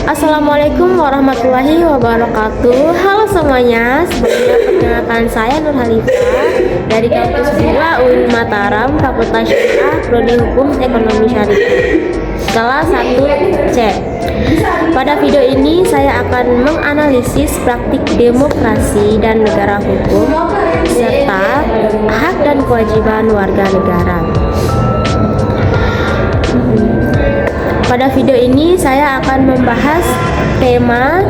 Assalamualaikum warahmatullahi wabarakatuh. Halo semuanya, sebelumnya perkenalkan saya Nur Halifah dari kampus 2 UIN Mataram, Fakultas Syariah, Prodi Hukum Ekonomi Syariah, kelas 1C. Pada video ini saya akan menganalisis praktik demokrasi dan negara hukum serta hak dan kewajiban warga negara. Pada video ini saya akan membahas tema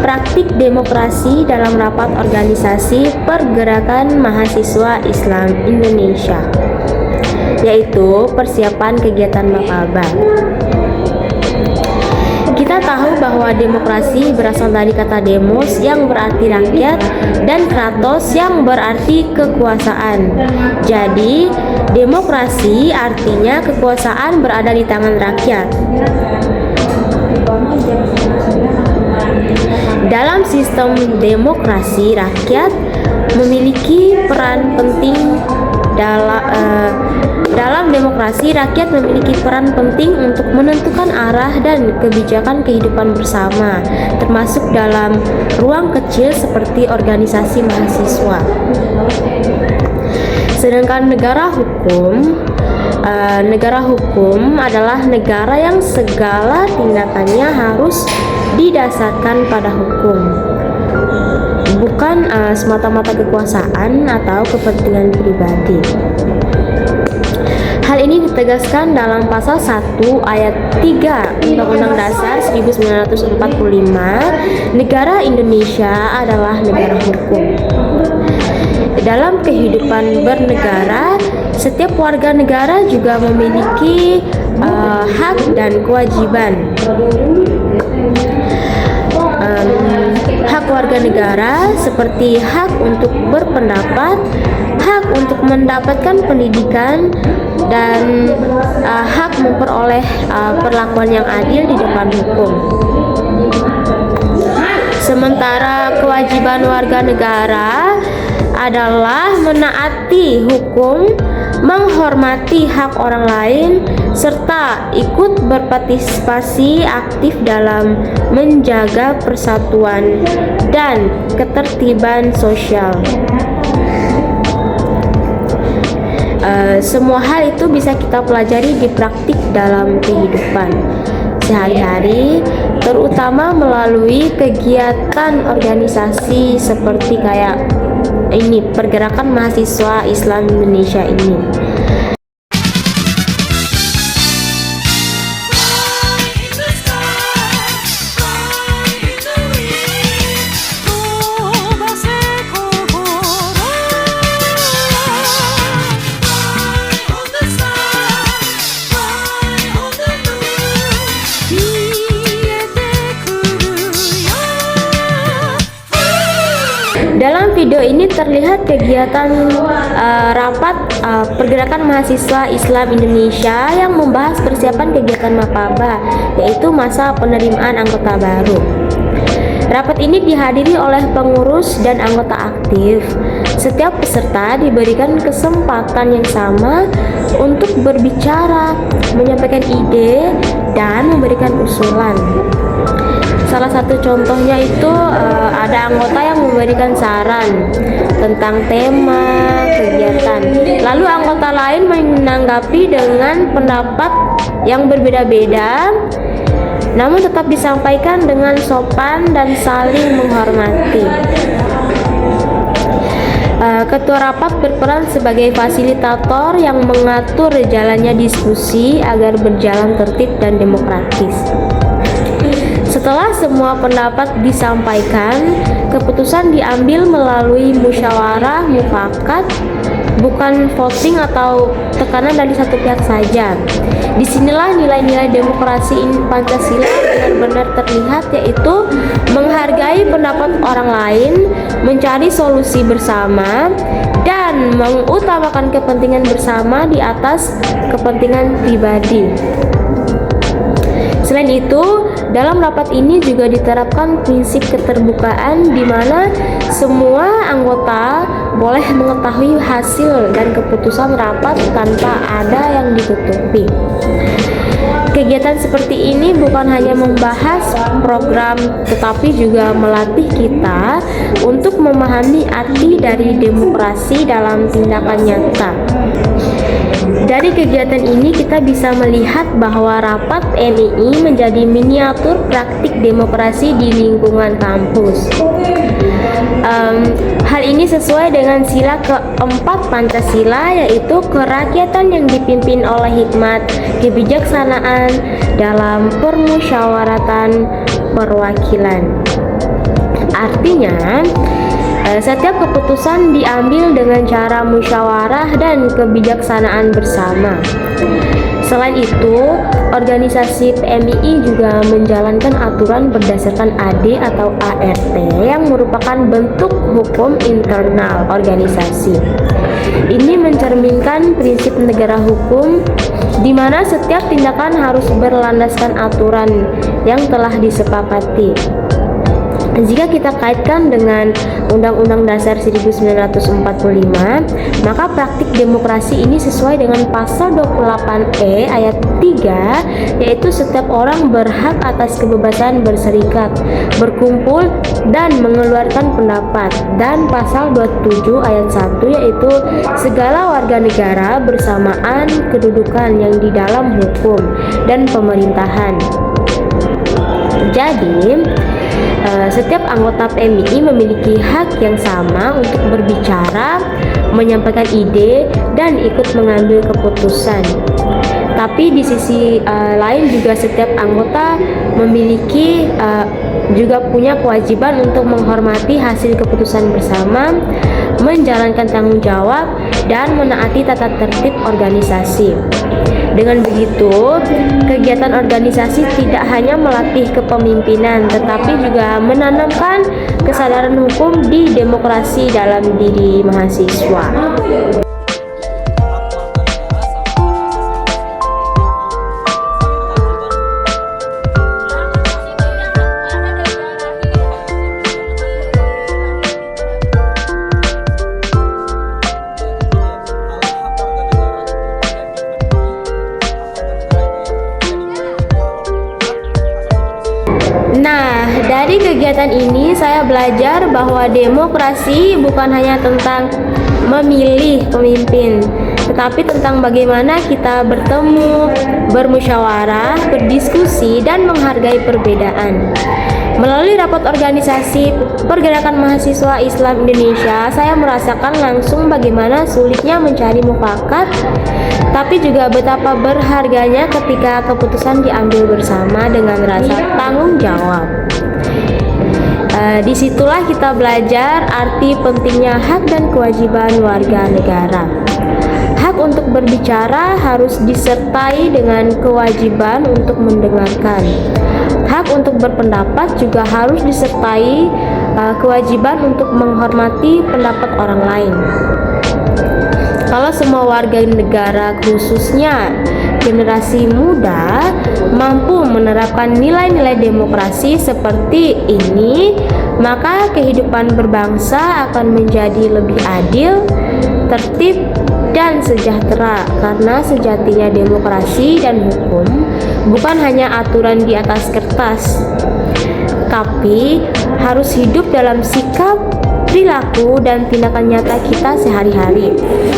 praktik demokrasi dalam rapat organisasi Pergerakan Mahasiswa Islam Indonesia, yaitu persiapan kegiatan mapaba. Kita tahu bahwa demokrasi berasal dari kata demos yang berarti rakyat dan kratos yang berarti kekuasaan. Jadi, demokrasi artinya kekuasaan berada di tangan rakyat. Dalam sistem demokrasi, rakyat memiliki peran penting dalam demokrasi, rakyat memiliki peran penting untuk menentukan arah dan kebijakan kehidupan bersama, termasuk dalam ruang kecil seperti organisasi mahasiswa. Sedangkan negara hukum adalah negara yang segala tindakannya harus didasarkan pada hukum, bukan semata-mata kekuasaan atau kepentingan pribadi. Hal ini ditegaskan dalam pasal 1 ayat 3 Undang-Undang Dasar 1945, negara Indonesia adalah negara hukum. Dalam kehidupan bernegara, setiap warga negara juga memiliki hak dan kewajiban. Hak warga negara seperti hak untuk berpendapat, hak untuk mendapatkan pendidikan, dan hak memperoleh perlakuan yang adil di depan hukum. Sementara kewajiban warga negara adalah menaati hukum, menghormati hak orang lain, serta ikut berpartisipasi aktif dalam menjaga persatuan dan ketertiban sosial. Semua hal itu bisa kita pelajari di praktik dalam kehidupan sehari-hari, terutama melalui kegiatan organisasi seperti kayak ini, Pergerakan Mahasiswa Islam Indonesia ini. Dalam video ini terlihat kegiatan rapat Pergerakan Mahasiswa Islam Indonesia yang membahas persiapan kegiatan mapaba, yaitu masa penerimaan anggota baru. Rapat ini dihadiri oleh pengurus dan anggota aktif. Setiap peserta diberikan kesempatan yang sama untuk berbicara, menyampaikan ide, dan memberikan usulan. Salah satu contohnya itu ada anggota yang memberikan saran tentang tema kegiatan. Lalu anggota lain menanggapi dengan pendapat yang berbeda-beda, namun tetap disampaikan dengan sopan dan saling menghormati. Ketua rapat berperan sebagai fasilitator yang mengatur jalannya diskusi agar berjalan tertib dan demokratis. Setelah semua pendapat disampaikan, keputusan diambil melalui musyawarah mufakat, bukan voting atau tekanan dari satu pihak saja. Disinilah nilai-nilai demokrasi Pancasila benar-benar terlihat, yaitu menghargai pendapat orang lain, mencari solusi bersama, dan mengutamakan kepentingan bersama di atas kepentingan pribadi. Selain itu, dalam rapat ini juga diterapkan prinsip keterbukaan di mana semua anggota boleh mengetahui hasil dan keputusan rapat tanpa ada yang ditutupi. Kegiatan seperti ini bukan hanya membahas program, tetapi juga melatih kita untuk memahami arti dari demokrasi dalam tindakan nyata. Dari kegiatan ini kita bisa melihat bahwa rapat MII menjadi miniatur praktik demokrasi di lingkungan kampus. Hal ini sesuai dengan sila keempat Pancasila, yaitu kerakyatan yang dipimpin oleh hikmat kebijaksanaan dalam permusyawaratan perwakilan. Artinya, setiap keputusan diambil dengan cara musyawarah dan kebijaksanaan bersama. Selain itu, organisasi PMII juga menjalankan aturan berdasarkan AD atau ART yang merupakan bentuk hukum internal organisasi. Ini mencerminkan prinsip negara hukum di mana setiap tindakan harus berlandaskan aturan yang telah disepakati. Jika kita kaitkan dengan Undang-Undang Dasar 1945, maka praktik demokrasi ini sesuai dengan pasal 28E ayat 3, yaitu setiap orang berhak atas kebebasan berserikat, berkumpul, dan mengeluarkan pendapat, dan pasal 27 ayat 1, yaitu segala warga negara bersamaan kedudukan yang di dalam hukum dan pemerintahan. Jadi, setiap anggota PMII memiliki hak yang sama untuk berbicara, menyampaikan ide, dan ikut mengambil keputusan. Tapi di sisi lain juga setiap anggota memiliki juga punya kewajiban untuk menghormati hasil keputusan bersama, menjalankan tanggung jawab, dan menaati tata tertib organisasi. Dengan begitu, kegiatan organisasi tidak hanya melatih kepemimpinan, tetapi juga menanamkan kesadaran hukum di demokrasi dalam diri mahasiswa. Nah, dari kegiatan ini saya belajar bahwa demokrasi bukan hanya tentang memilih pemimpin, tetapi tentang bagaimana kita bertemu, bermusyawarah, berdiskusi, dan menghargai perbedaan. Melalui rapat organisasi Pergerakan Mahasiswa Islam Indonesia, saya merasakan langsung bagaimana sulitnya mencari mufakat, tapi juga betapa berharganya ketika keputusan diambil bersama dengan rasa tanggung jawab. Disitulah kita belajar arti pentingnya hak dan kewajiban warga negara. Hak untuk berbicara harus disertai dengan kewajiban untuk mendengarkan. Hak untuk berpendapat juga harus disertai kewajiban untuk menghormati pendapat orang lain. Kalau semua warga negara, khususnya generasi muda, mampu menerapkan nilai-nilai demokrasi seperti ini, maka kehidupan berbangsa akan menjadi lebih adil, tertib, dan sejahtera. Karena sejatinya demokrasi dan hukum bukan hanya aturan di atas kertas, tapi harus hidup dalam sikap, perilaku, dan tindakan nyata kita sehari-hari.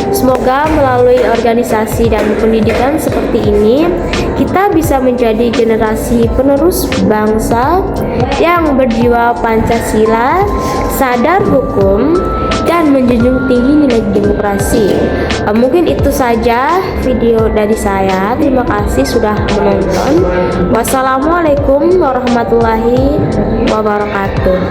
Semoga melalui organisasi dan pendidikan seperti ini, kita bisa menjadi generasi penerus bangsa yang berjiwa Pancasila, sadar hukum, dan menjunjung tinggi nilai demokrasi. Mungkin itu saja video dari saya. Terima kasih sudah menonton. Wassalamualaikum warahmatullahi wabarakatuh.